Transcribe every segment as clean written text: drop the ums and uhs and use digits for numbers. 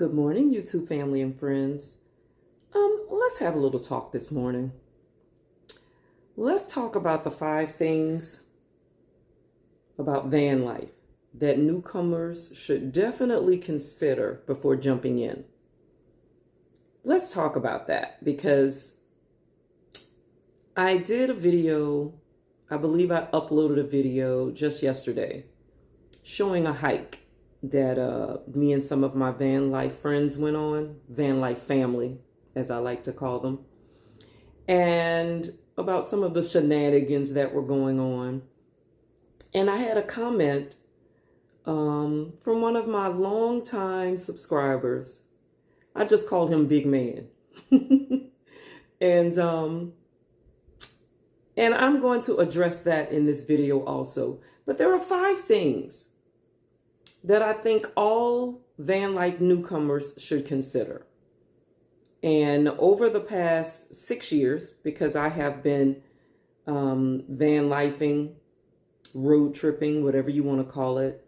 Good morning, YouTube family and friends. Let's have a little talk this morning. Let's talk about the 5 things about van life that newcomers should definitely consider before jumping in. Let's talk about that because I did a video, I believe I uploaded a video just yesterday showing a hike that me and some of my van life friends went on, van life family, as I like to call them, and about some of the shenanigans that were going on. And I had a comment from one of my longtime subscribers. I just called him Big Man. and I'm going to address that in this video also. But there are 5 things that I think all van life newcomers should consider. And over the past 6 years, because I have been van lifing, road tripping, whatever you want to call it,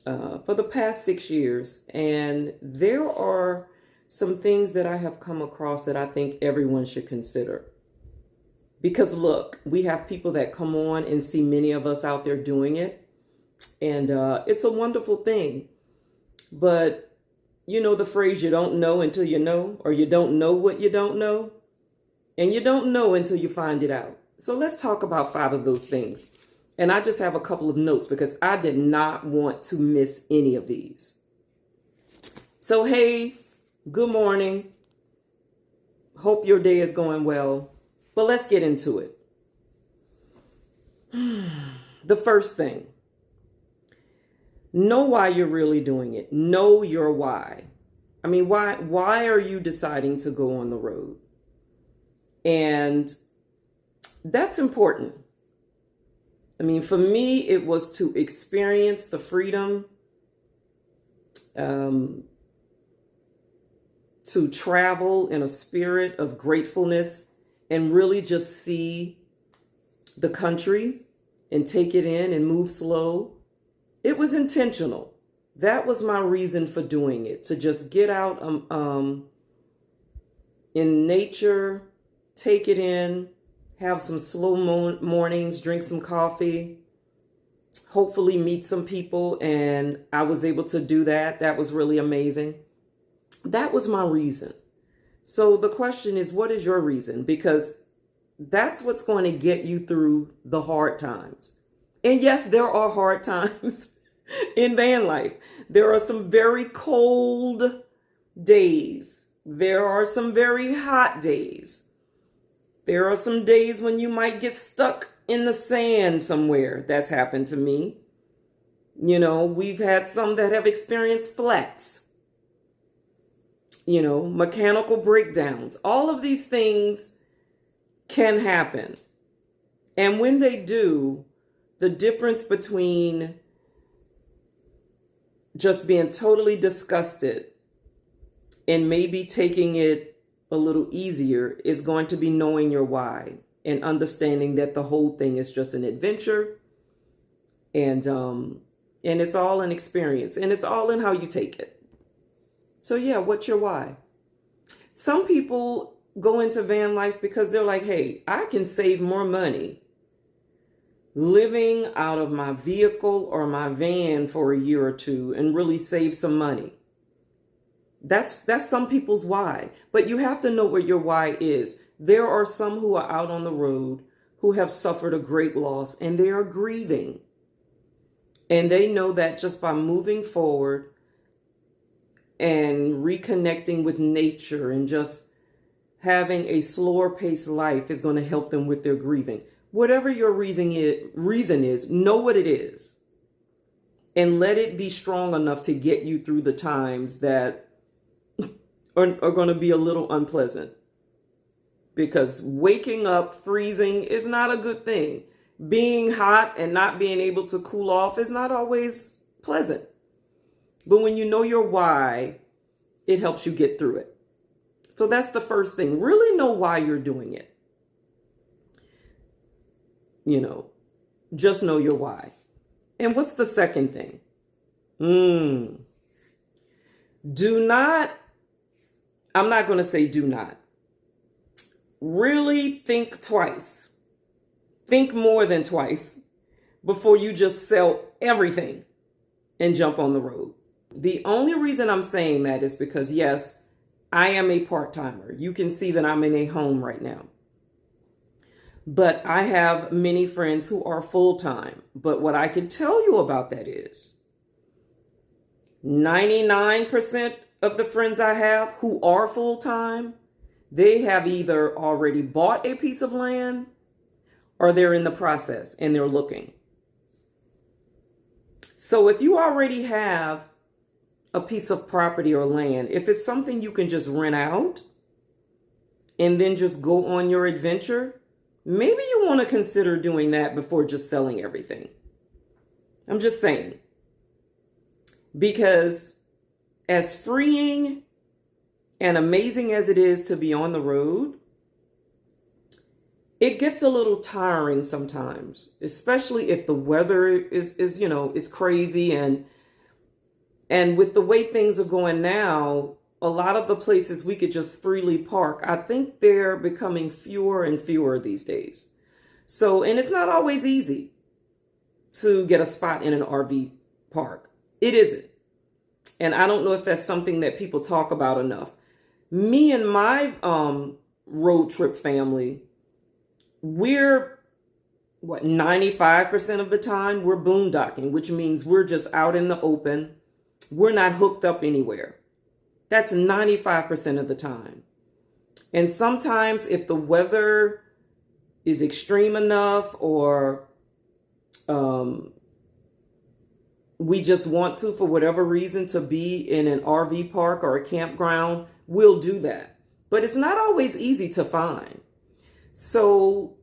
for the past 6 years, and there are some things that I have come across that I think everyone should consider. Because look, we have people that come on and see many of us out there doing it. And it's a wonderful thing. But you know the phrase, you don't know until you know, or you don't know what you don't know. And you don't know until you find it out. So let's talk about 5 of those things. And I just have a couple of notes because I did not want to miss any of these. So, hey, good morning. Hope your day is going well. But let's get into it. The first thing. Know why you're really doing it. Know your why. I mean, why are you deciding to go on the road? And that's important. I mean, for me, it was to experience the freedom, to travel in a spirit of gratefulness and really just see the country and take it in and move slow. It was intentional. That was my reason for doing it, to just get out in nature, take it in, have some slow mornings, drink some coffee, hopefully meet some people. And I was able to do that. That was really amazing. That was my reason. So the question is, what is your reason? Because that's what's going to get you through the hard times. And yes, there are hard times in van life. There are some very cold days. There are some very hot days. There are some days when you might get stuck in the sand somewhere. That's happened to me. You know, we've had some that have experienced flats. You know, mechanical breakdowns. All of these things can happen. And when they do, the difference between just being totally disgusted and maybe taking it a little easier is going to be knowing your why and understanding that the whole thing is just an adventure, and it's all an experience, and it's all in how you take it. So yeah, what's your why? Some people go into van life because they're like, hey, I can save more money living out of my vehicle or my van for a year or two and really save some money. That's some people's why. But you have to know what your why is. There are some who are out on the road who have suffered a great loss and they are grieving. And they know that just by moving forward and reconnecting with nature and just having a slower paced life is going to help them with their grieving. Whatever your reason is, know what it is. And let it be strong enough to get you through the times that are going to be a little unpleasant. Because waking up freezing is not a good thing. Being hot and not being able to cool off is not always pleasant. But when you know your why, it helps you get through it. So that's the first thing. Really know why you're doing it. You know, just know your why. And what's the second thing? Do not, I'm not going to say do not. Really think twice. Think more than twice before you just sell everything and jump on the road. The only reason I'm saying that is because, yes, I am a part-timer. You can see that I'm in a home right now. But I have many friends who are full-time. But what I can tell you about that is 99% of the friends I have who are full-time, they have either already bought a piece of land or they're in the process and they're looking. So if you already have a piece of property or land, if it's something you can just rent out and then just go on your adventure, maybe you want to consider doing that before just selling everything. I'm just saying. Because as freeing and amazing as it is to be on the road, it gets a little tiring sometimes, especially if the weather is crazy and with the way things are going now, a lot of the places we could just freely park, I think they're becoming fewer and fewer these days. So, and it's not always easy to get a spot in an RV park. It isn't. And I don't know if that's something that people talk about enough. Me and my road trip family, we're 95% of the time we're boondocking, which means we're just out in the open. We're not hooked up anywhere. That's 95% of the time. And sometimes if the weather is extreme enough or we just want to, for whatever reason, to be in an RV park or a campground, we'll do that. But it's not always easy to find. So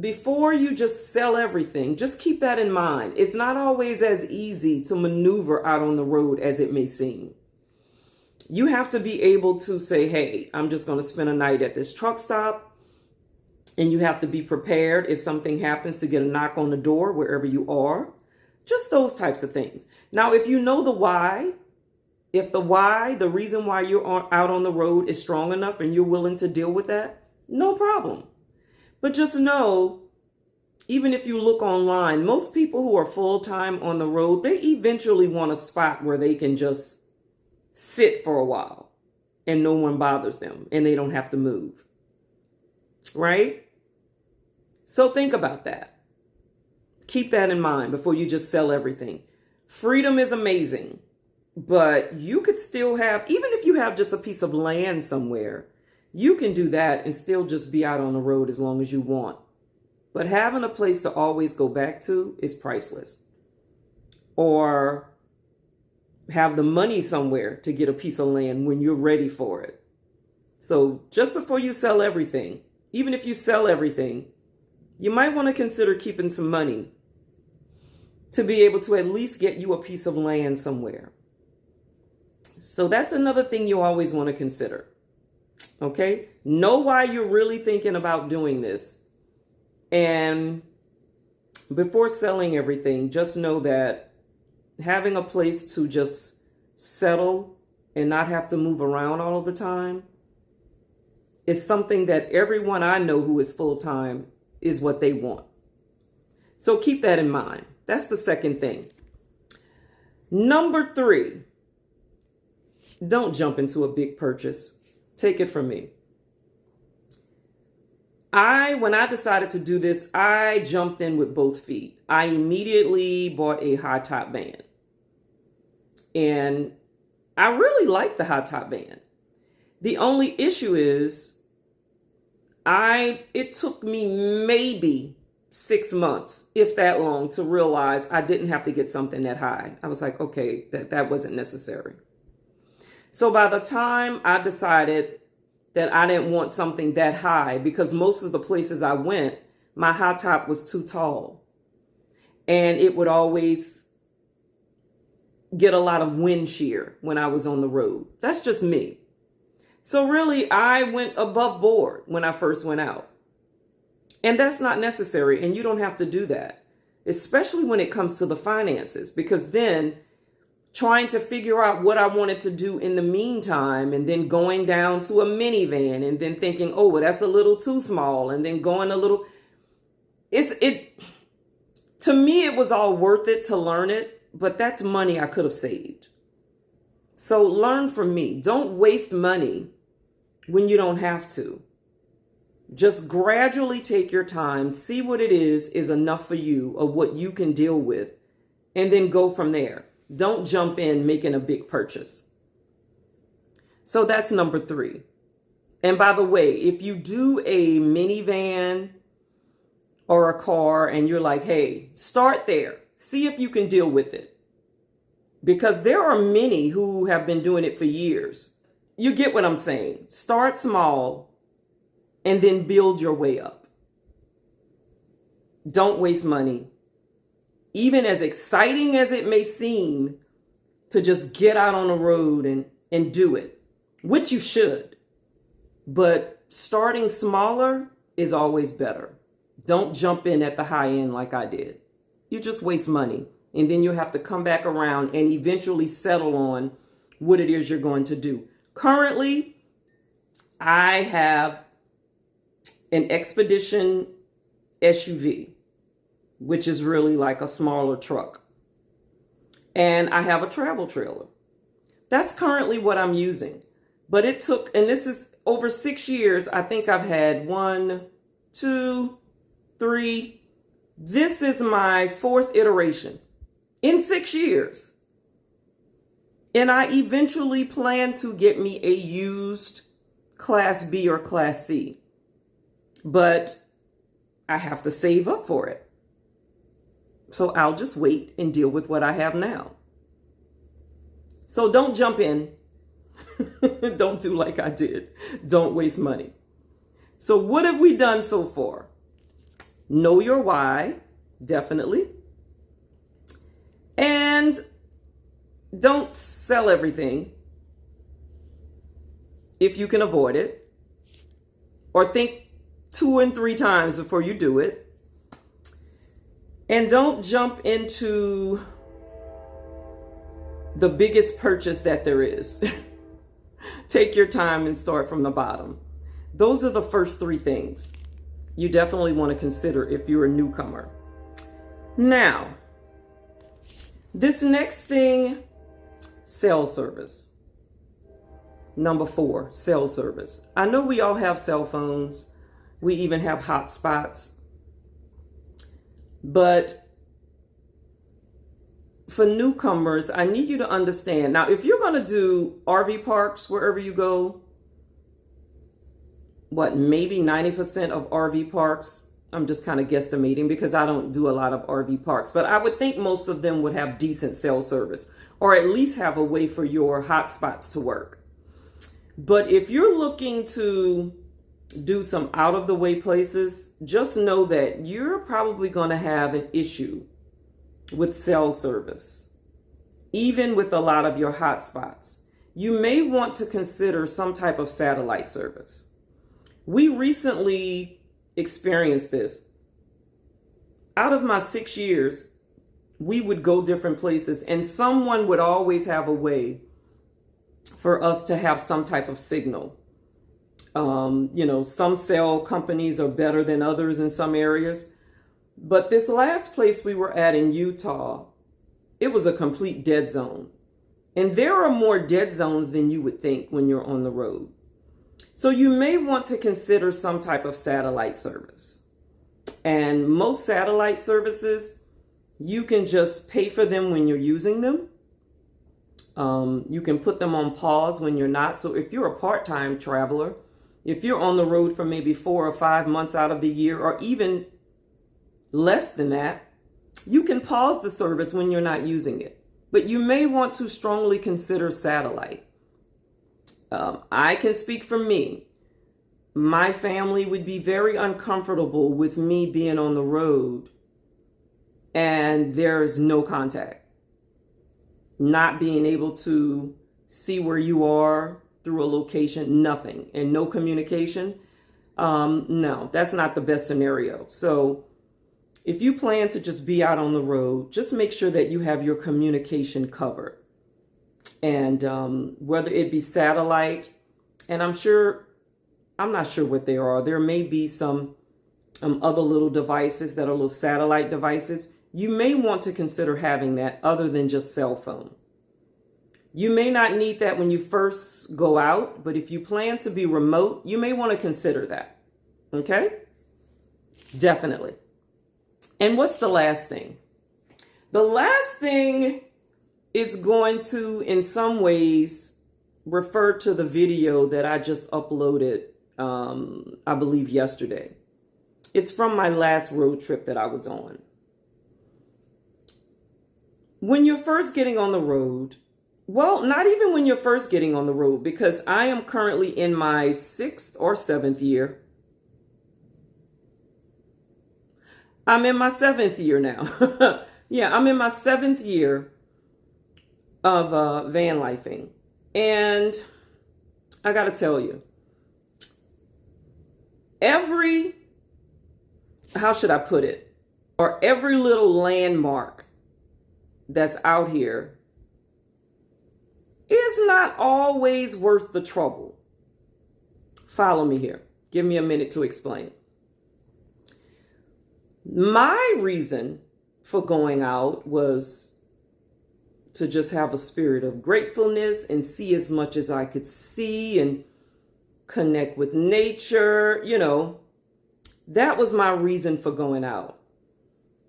before you just sell everything, just keep that in mind. It's not always as easy to maneuver out on the road as it may seem. You have to be able to say, hey, I'm just going to spend a night at this truck stop. And you have to be prepared if something happens to get a knock on the door wherever you are. Just those types of things. Now, if you know the why, if the reason why you're out on the road is strong enough and you're willing to deal with that, no problem. But just know, even if you look online, most people who are full-time on the road, they eventually want a spot where they can just sit for a while and no one bothers them and they don't have to move. Right? So think about that. Keep that in mind before you just sell everything. Freedom is amazing, but you could still have, even if you have just a piece of land somewhere, you can do that and still just be out on the road as long as you want. But having a place to always go back to is priceless. Or have the money somewhere to get a piece of land when you're ready for it. So just before you sell everything, even if you sell everything, you might want to consider keeping some money to be able to at least get you a piece of land somewhere. So that's another thing you always want to consider. Okay? Know why you're really thinking about doing this. And before selling everything, just know that having a place to just settle and not have to move around all the time is something that everyone I know who is full-time is what they want. So keep that in mind. That's the second thing. Number 3, don't jump into a big purchase. Take it from me. When I decided to do this, I jumped in with both feet. I immediately bought a high top van. And I really like the high top van. The only issue is it took me maybe 6 months, if that long, to realize I didn't have to get something that high. I was like, okay, that wasn't necessary. So by the time I decided that I didn't want something that high, because most of the places I went, my high top was too tall. And it would always get a lot of wind shear when I was on the road. That's just me. So really, I went above board when I first went out. And that's not necessary, and you don't have to do that, especially when it comes to the finances, because then trying to figure out what I wanted to do in the meantime, and then going down to a minivan and then thinking, oh, well, that's a little too small, and then going a little, to me, it was all worth it to learn it, but that's money I could have saved. So learn from me. Don't waste money when you don't have to. Just gradually take your time, see what it is enough for you, of what you can deal with, and then go from there. Don't jump in making a big purchase. So that's number 3. And by the way, if you do a minivan or a car and you're like, hey, start there. See if you can deal with it. Because there are many who have been doing it for years. You get what I'm saying. Start small and then build your way up. Don't waste money. Even as exciting as it may seem to just get out on the road and do it, which you should. But starting smaller is always better. Don't jump in at the high end like I did. You just waste money. And then you have to come back around and eventually settle on what it is you're going to do. Currently, I have an Expedition SUV, which is really like a smaller truck. And I have a travel trailer. That's currently what I'm using. But it took, and this is over 6 years, I think I've had 1, 2, 3. This is my 4th iteration in 6 years. And I eventually plan to get me a used Class B or Class C. But I have to save up for it. So I'll just wait and deal with what I have now. So don't jump in. Don't do like I did. Don't waste money. So what have we done so far? Know your why, definitely. And don't sell everything if you can avoid it. Or think 2 and 3 times before you do it. And don't jump into the biggest purchase that there is. Take your time and start from the bottom. Those are the first 3 things you definitely want to consider if you're a newcomer. Now, this next thing, cell service. Number 4, cell service. I know we all have cell phones. We even have hotspots. But for newcomers, I need you to understand. Now, if you're going to do RV parks wherever you go, maybe 90% of RV parks, I'm just kind of guesstimating because I don't do a lot of RV parks, but I would think most of them would have decent cell service, or at least have a way for your hotspots to work. But if you're looking to do some out of the way places, just know that you're probably going to have an issue with cell service, even with a lot of your hotspots. You may want to consider some type of satellite service. We recently experienced this. Out of my 6 years, we would go different places and someone would always have a way for us to have some type of signal. Some cell companies are better than others in some areas. But this last place we were at in Utah, it was a complete dead zone. And there are more dead zones than you would think when you're on the road. So you may want to consider some type of satellite service. And most satellite services, you can just pay for them when you're using them. You can put them on pause when you're not. So if you're a part-time traveler, if you're on the road for maybe 4 or 5 months out of the year, or even less than that, you can pause the service when you're not using it. But you may want to strongly consider satellite. I can speak for me. My family would be very uncomfortable with me being on the road and there's no contact. Not being able to see where you are through a location, nothing, and no communication. No, that's not the best scenario. So if you plan to just be out on the road, just make sure that you have your communication covered. And whether it be satellite, and I'm not sure what they are. There may be some other little devices that are little satellite devices. You may want to consider having that other than just cell phone. You may not need that when you first go out, but if you plan to be remote, you may want to consider that. Okay? Definitely. And what's the last thing? The last thing is going to, in some ways, refer to the video that I just uploaded, I believe yesterday. It's from my last road trip that I was on. When you're first getting on the road, well, not even when you're first getting on the road, because I am currently in my 6th or 7th year. I'm in my 7th year now. Yeah, I'm in my 7th year of van lifing. And I got to tell you, how should I put it? Or every little landmark that's out here is not always worth the trouble. Follow me here. Give me a minute to explain. My reason for going out was to just have a spirit of gratefulness and see as much as I could see and connect with nature. You know, that was my reason for going out.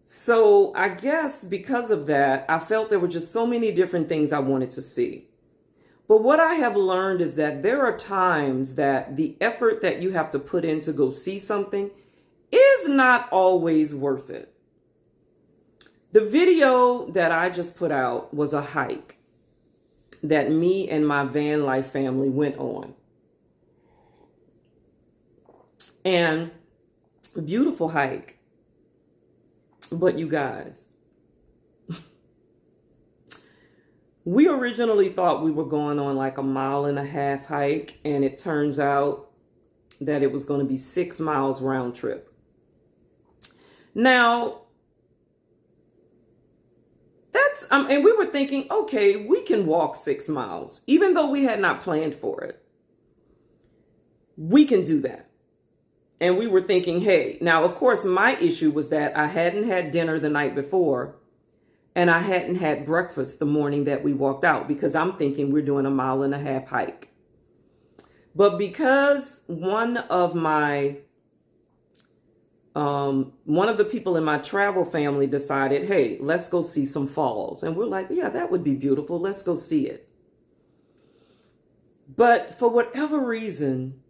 So I guess because of that, I felt there were just so many different things I wanted to see. But what I have learned is that there are times that the effort that you have to put in to go see something is not always worth it. The video that I just put out was a hike that me and my van life family went on. And a beautiful hike. But you guys, we originally thought we were going on like a 1.5 mile hike, and it turns out that it was going to be 6 miles round trip. Now, and we were thinking, okay, we can walk 6 miles, even though we had not planned for it. We can do that. And we were thinking, hey, now, of course, my issue was that I hadn't had dinner the night before and I hadn't had breakfast the morning that we walked out, because I'm thinking we're doing a 1.5 mile hike. But because one of the people in my travel family decided, hey, let's go see some falls. And we're like, yeah, that would be beautiful. Let's go see it. But for whatever reason,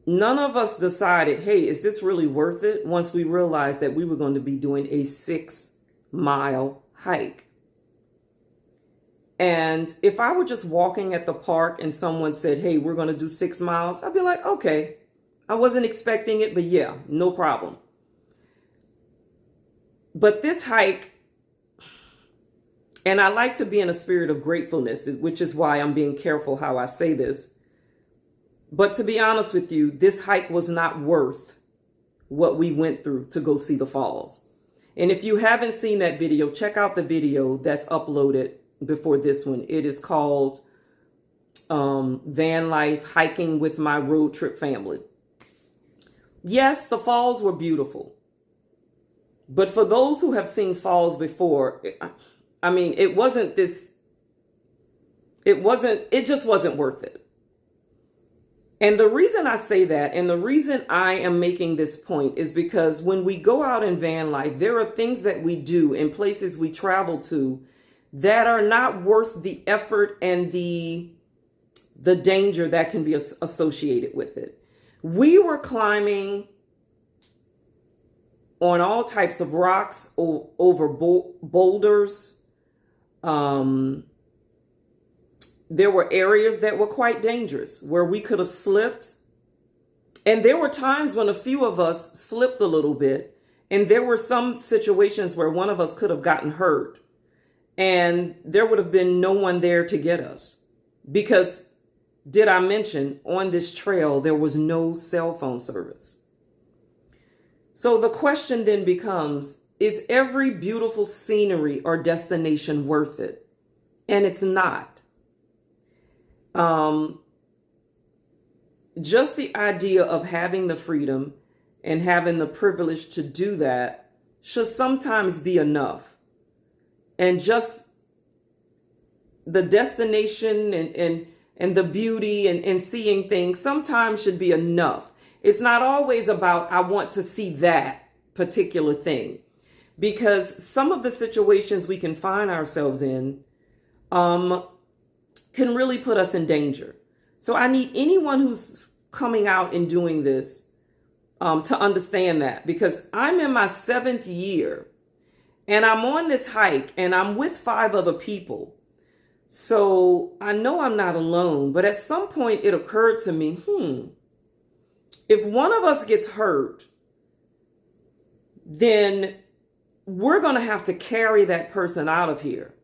none of us decided, hey, is this really worth it? Once we realized that we were going to be doing a 6 mile hike. And if I were just walking at the park and someone said, hey, we're going to do 6 miles, I'd be like, okay, I wasn't expecting it, but yeah, no problem. But this hike, and I like to be in a spirit of gratefulness, which is why I'm being careful how I say this. But to be honest with you, this hike was not worth what we went through to go see the falls. And if you haven't seen that video, check out the video that's uploaded before this one. It is called Van Life Hiking with My Road Trip Family. Yes, the falls were beautiful. But for those who have seen falls before, I mean, it just wasn't worth it. And the reason I say that, and the reason I am making this point, is because when we go out in van life, there are things that we do in places we travel to that are not worth the effort and the danger that can be associated with it. We were climbing on all types of rocks, over boulders. There were areas that were quite dangerous where we could have slipped. And there were times when a few of us slipped a little bit. And there were some situations where one of us could have gotten hurt. And there would have been no one there to get us. Because, did I mention, on this trail, there was no cell phone service. So the question then becomes, is every beautiful scenery or destination worth it? And it's not. Um, just the idea of having the freedom and having the privilege to do that should sometimes be enough. And just the destination and the beauty and seeing things sometimes should be enough. It's not always about, I want to see that particular thing, because some of the situations we can find ourselves in can really put us in danger. So I need anyone who's coming out and doing this to understand that, because I'm in my 7th year and I'm on this hike and I'm with 5 other people. So I know I'm not alone, but at some point it occurred to me, if one of us gets hurt, then we're going to have to carry that person out of here,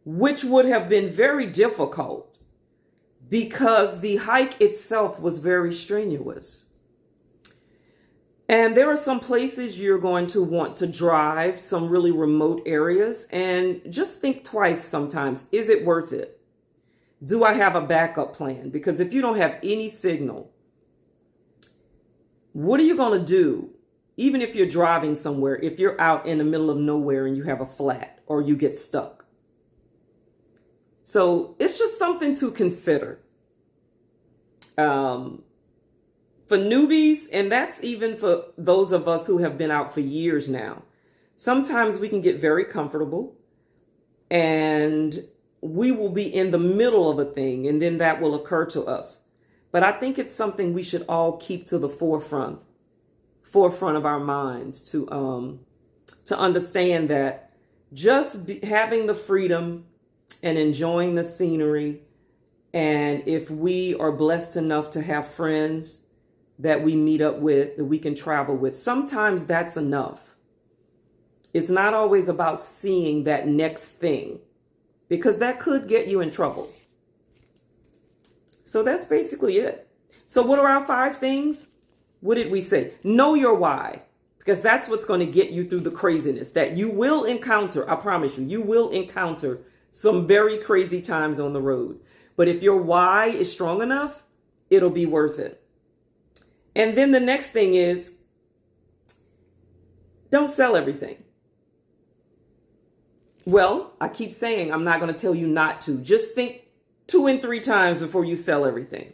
which would have been very difficult because the hike itself was very strenuous. And there are some places you're going to want to drive, some really remote areas, and just think twice sometimes. Is it worth it? Do I have a backup plan? Because if you don't have any signal, what are you going to do? Even if you're driving somewhere, if you're out in the middle of nowhere and you have a flat or you get stuck. So it's just something to consider. For newbies, and that's even for those of us who have been out for years now, sometimes we can get very comfortable and we will be in the middle of a thing and then that will occur to us. But I think it's something we should all keep to the forefront of our minds to understand that just having the freedom and enjoying the scenery, and if we are blessed enough to have friends that we meet up with, that we can travel with, sometimes that's enough. It's not always about seeing that next thing, because that could get you in trouble. So that's basically it. So what are our 5 things? What did we say? Know your why, because that's what's going to get you through the craziness that you will encounter. I promise you, you will encounter some very crazy times on the road. But if your why is strong enough, it'll be worth it. And then the next thing is, don't sell everything. Well, I keep saying I'm not going to tell you not to. Just think 2 and 3 times before you sell everything.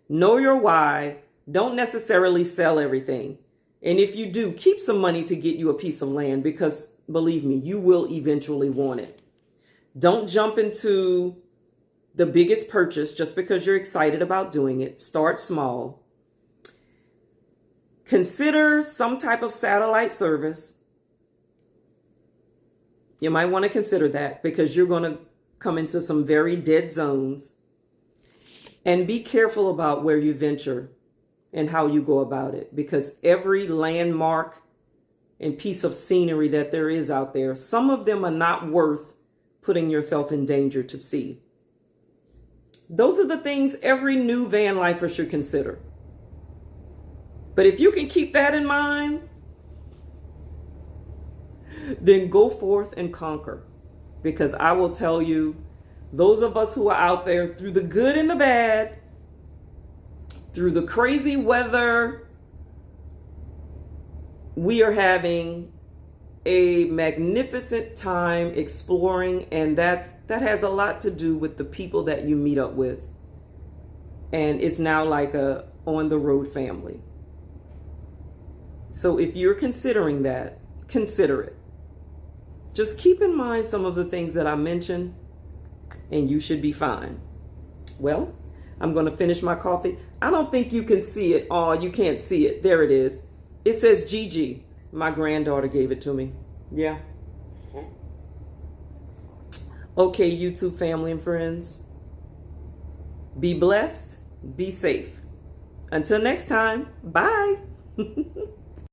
Know your why. Don't necessarily sell everything. And if you do, keep some money to get you a piece of land, because believe me, you will eventually want it. Don't jump into the biggest purchase just because you're excited about doing it. Start small. Consider some type of satellite service. You might want to consider that, because you're going to come into some very dead zones. And be careful about where you venture and how you go about it, because every landmark and piece of scenery that there is out there, some of them are not worth putting yourself in danger to see. Those are the things every new van lifer should consider. But if you can keep that in mind, then go forth and conquer. Because I will tell you, those of us who are out there through the good and the bad, through the crazy weather, we are having a magnificent time exploring, and that has a lot to do with the people that you meet up with. And it's now like a on the road family. So if you're considering that, consider it. Just keep in mind some of the things that I mentioned, and you should be fine. Well, I'm going to finish my coffee. I don't think you can see it. Oh, you can't see it. There it is. It says Gigi. My granddaughter gave it to me. Yeah. Okay, YouTube family and friends. Be blessed. Be safe. Until next time. Bye.